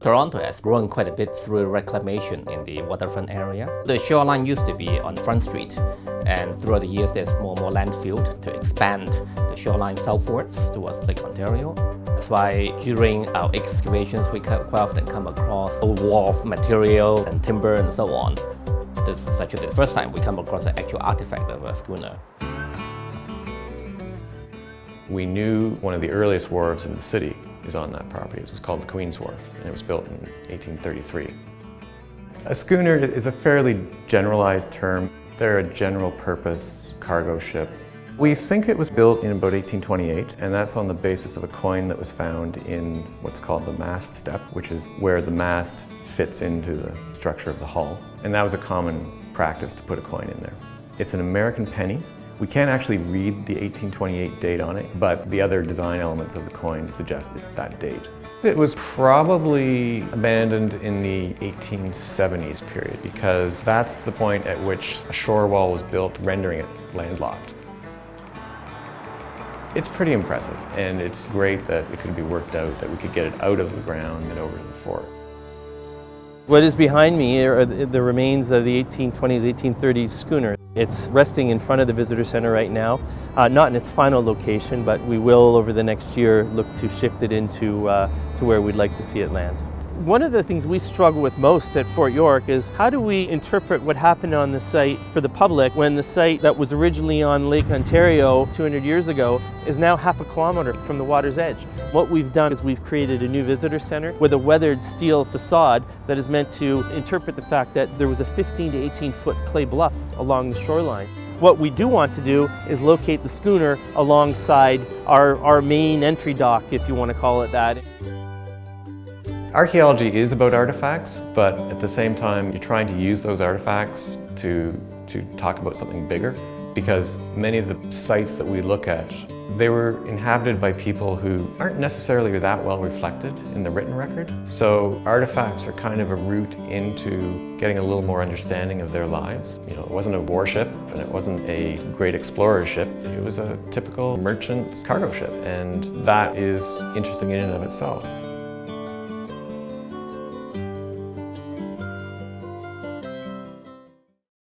Toronto has grown quite a bit through reclamation in the waterfront area. The shoreline used to be on Front Street, and throughout the years there's more and more land filled to expand the shoreline southwards towards Lake Ontario. That's why during our excavations we quite often come across old wharf material and timber and so on. This is actually the first time we come across an actual artifact of a schooner. We knew one of the earliest wharves in the city is on that property. It was called the Queen's Wharf, and it was built in 1833. A schooner is a fairly generalized term. They're a general purpose cargo ship. We think it was built in about 1828, and that's on the basis of a coin that was found in what's called the mast step, which is where the mast fits into the structure of the hull. And that was a common practice to put a coin in there. It's an American penny. We can't actually read the 1828 date on it, but the other design elements of the coin suggest it's that date. It was probably abandoned in the 1870s period because that's the point at which a shore wall was built, rendering it landlocked. It's pretty impressive, and it's great that it could be worked out, that we could get it out of the ground and over to the fort. What is behind me are the remains of the 1820s, 1830s schooner. It's resting in front of the visitor center right now, not in its final location, but we will over the next year look to shift it into to where we'd like to see it land. One of the things we struggle with most at Fort York is how do we interpret what happened on the site for the public when the site that was originally on Lake Ontario 200 years ago is now half a kilometer from the water's edge. What we've done is we've created a new visitor center with a weathered steel facade that is meant to interpret the fact that there was a 15 to 18 foot clay bluff along the shoreline. What we do want to do is locate the schooner alongside our main entry dock, if you want to call it that. Archaeology is about artifacts, but at the same time, you're trying to use those artifacts to talk about something bigger, because many of the sites that we look at, they were inhabited by people who aren't necessarily that well reflected in the written record. So artifacts are kind of a route into getting a little more understanding of their lives. You know, it wasn't a warship and it wasn't a great explorer ship. It was a typical merchant cargo ship, and that is interesting in and of itself.